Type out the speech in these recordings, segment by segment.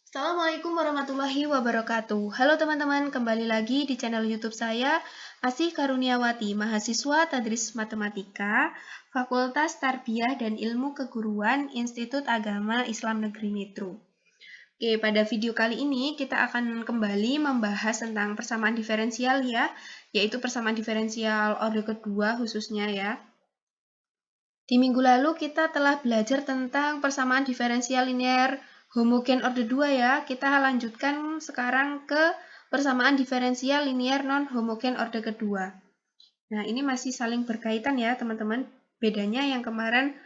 Assalamualaikum warahmatullahi wabarakatuh. Halo teman-teman, kembali lagi di channel YouTube saya, Asih Karuniawati, mahasiswa Tadris Matematika, Fakultas Tarbiyah dan Ilmu Keguruan, Institut Agama Islam Negeri Metro. Oke, pada video kali ini kita akan kembali membahas tentang persamaan diferensial ya, yaitu persamaan diferensial orde kedua khususnya ya. Di minggu lalu kita telah belajar tentang persamaan diferensial linear homogen orde 2 ya. Kita lanjutkan sekarang ke persamaan diferensial linear non-homogen orde kedua. Nah, ini masih saling berkaitan ya, teman-teman. Bedanya yang kemarin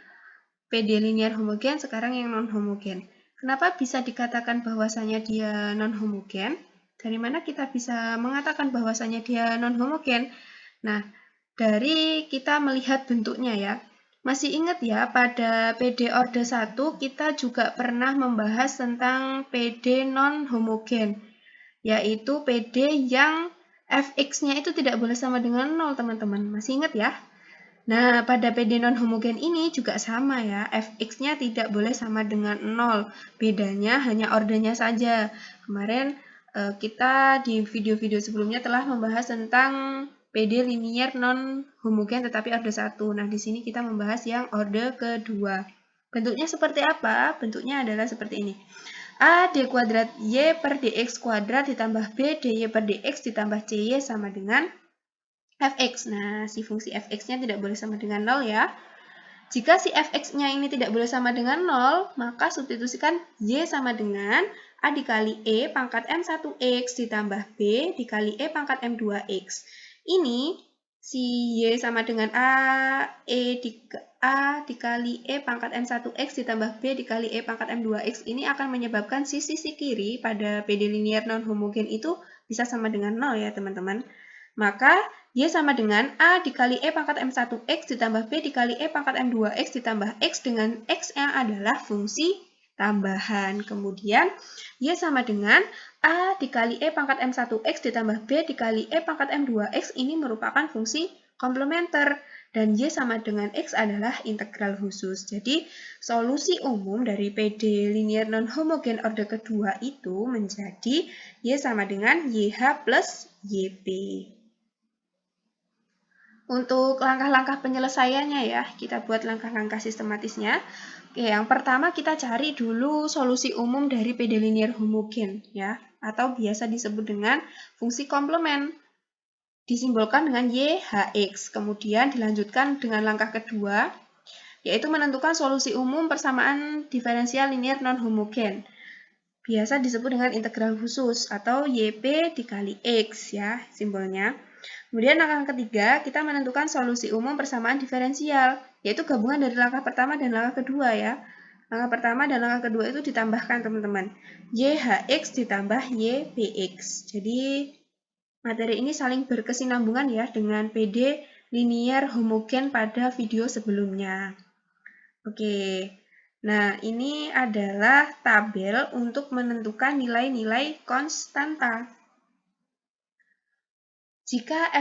PD linear homogen, sekarang yang non-homogen. Kenapa bisa dikatakan bahwasanya dia non-homogen? Dari mana kita bisa mengatakan bahwasanya dia non-homogen? Nah, dari kita melihat bentuknya ya. Masih ingat ya, pada PD orde 1 kita juga pernah membahas tentang PD non-homogen, yaitu PD yang fx-nya itu tidak boleh sama dengan 0, teman-teman. Masih ingat ya? Nah, pada PD non-homogen ini juga sama ya, fx-nya tidak boleh sama dengan 0. Bedanya hanya ordenya saja. Kemarin kita di video-video sebelumnya telah membahas tentang PD linear non-homogen tetapi orde 1. Nah, di sini kita membahas yang orde kedua. Bentuknya seperti apa? Bentuknya adalah seperti ini. A d kuadrat y per dx kuadrat ditambah b dy per dx ditambah cy sama dengan fx. Nah, si fungsi fx-nya tidak boleh sama dengan 0 ya. Jika si fx-nya ini tidak boleh sama dengan 0, maka substitusikan y sama dengan a dikali e pangkat m1x ditambah b dikali e pangkat m2x. Ini si y sama dengan a dikali e pangkat m1x ditambah b dikali e pangkat m2x ini akan menyebabkan sisi kiri pada PD linear non-homogen itu bisa sama dengan 0 ya, teman-teman. Maka y sama dengan a dikali e pangkat m1x ditambah b dikali e pangkat m2x ditambah x dengan x yang adalah fungsi tambahan. Kemudian y sama dengan a dikali e pangkat m1x ditambah b dikali e pangkat m2x ini merupakan fungsi komplementer. Dan y sama dengan x adalah integral khusus. Jadi solusi umum dari PD linear non-homogen orde kedua itu menjadi y sama dengan YH plus YP. Untuk langkah-langkah penyelesaiannya ya, kita buat langkah-langkah sistematisnya. Oke, yang pertama kita cari dulu solusi umum dari PD linear homogen ya, atau biasa disebut dengan fungsi komplement. Disimbolkan dengan YHX. Kemudian dilanjutkan dengan langkah kedua, yaitu menentukan solusi umum persamaan diferensial linear non-homogen. Biasa disebut dengan integral khusus atau YP dikali X ya simbolnya. Kemudian langkah ketiga, kita menentukan solusi umum persamaan diferensial, yaitu gabungan dari langkah pertama dan langkah kedua ya. Langkah pertama dan langkah kedua itu ditambahkan teman-teman. YHX ditambah YPX. Jadi materi ini saling berkesinambungan ya dengan PD linear homogen pada video sebelumnya. Oke, nah ini adalah tabel untuk menentukan nilai-nilai konstanta. Jika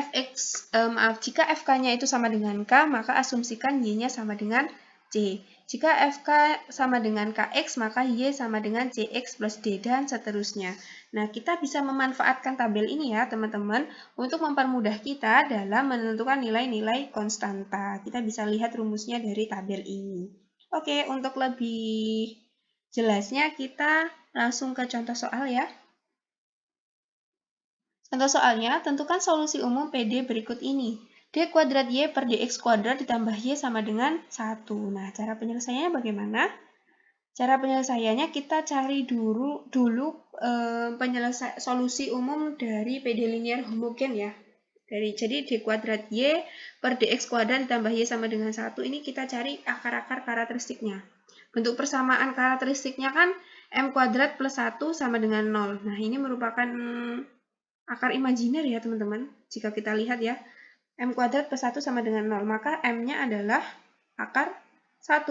jika fk-nya itu sama dengan k, maka asumsikan y-nya sama dengan c. Jika fk sama dengan kx, maka y sama dengan cx plus d dan seterusnya. Nah, kita bisa memanfaatkan tabel ini ya, teman-teman, untuk mempermudah kita dalam menentukan nilai-nilai konstanta. Kita bisa lihat rumusnya dari tabel ini. Oke, untuk lebih jelasnya kita langsung ke contoh soal ya. Contoh soalnya, tentukan solusi umum PD berikut ini. D kuadrat Y per DX kuadrat ditambah Y sama dengan 1. Nah, cara penyelesaiannya bagaimana? Cara penyelesaiannya kita cari dulu solusi umum dari PD linear homogen ya. Jadi D kuadrat Y per DX kuadrat ditambah Y sama dengan 1 ini kita cari akar-akar karakteristiknya. Bentuk persamaan karakteristiknya kan M kuadrat plus 1 sama dengan 0. Nah, ini merupakan akar imajiner ya teman-teman. Jika kita lihat ya, M kuadrat plus 1 sama dengan 0, maka M-nya adalah akar 1.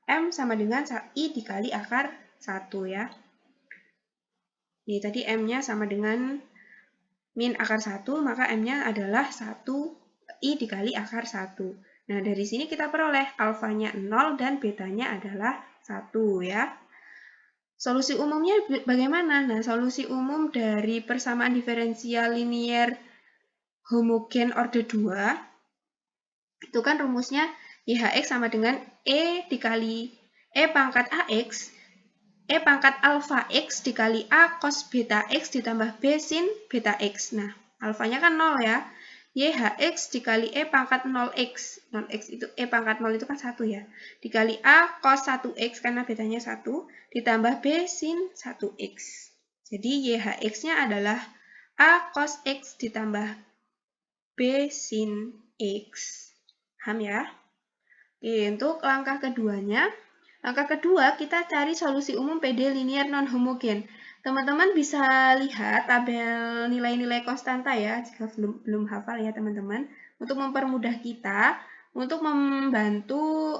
M sama dengan I dikali akar 1 ya. Ini tadi M-nya sama dengan min akar 1, maka M-nya adalah 1 I dikali akar 1. Nah, dari sini kita peroleh alfanya 0 dan betanya adalah 1 ya. Solusi umumnya bagaimana? Nah, solusi umum dari persamaan diferensial linier homogen order 2 itu kan rumusnya YHX sama dengan E dikali E pangkat AX, E pangkat alfa X dikali A cos beta X ditambah B sin beta X. Nah, alfanya kan 0 ya. YHX dikali E pangkat 0X. 0X itu E pangkat 0 itu kan 1 ya. Dikali A cos 1X karena betanya 1 ditambah B sin 1X. Jadi YHX-nya adalah A cos X ditambah B sin X. Paham ya? Oke, untuk langkah keduanya, langkah kedua kita cari solusi umum PD linear non-homogen. Teman-teman bisa lihat tabel nilai-nilai konstanta ya, jika belum hafal ya teman-teman, untuk mempermudah kita, untuk membantu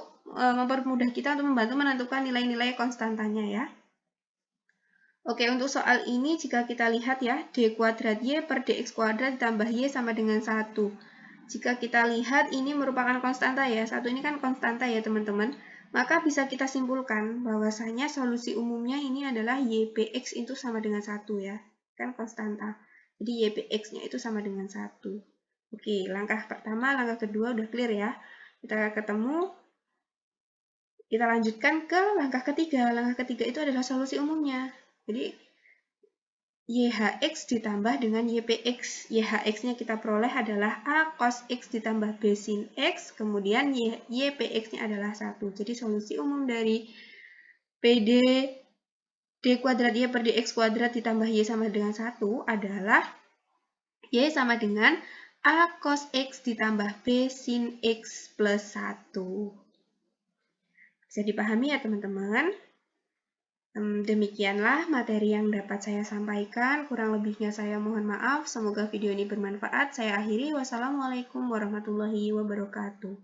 menentukan nilai-nilai konstantanya ya. Oke, untuk soal ini jika kita lihat ya, d kuadrat y per dx kuadrat ditambah y sama dengan 1. Jika kita lihat ini merupakan konstanta ya, 1 ini kan konstanta ya teman-teman, maka bisa kita simpulkan bahwasanya solusi umumnya ini adalah ypx itu sama dengan 1 ya, kan konstanta. Jadi ypx-nya itu sama dengan 1. Oke, langkah pertama, langkah kedua udah clear ya. Kita ketemu, kita lanjutkan ke langkah ketiga. Langkah ketiga itu adalah solusi umumnya. Jadi YHX ditambah dengan YPX. YHX-nya kita peroleh adalah A cos X ditambah B sin X, kemudian YPX-nya adalah 1. Jadi solusi umum dari PD d kuadrat y per dx kuadrat ditambah y sama dengan 1 adalah y sama dengan A cos X ditambah B sin X plus 1. Bisa dipahami ya teman-teman? Demikianlah materi yang dapat saya sampaikan. Kurang lebihnya saya mohon maaf. Semoga video ini bermanfaat. Saya akhiri. Wassalamualaikum warahmatullahi wabarakatuh.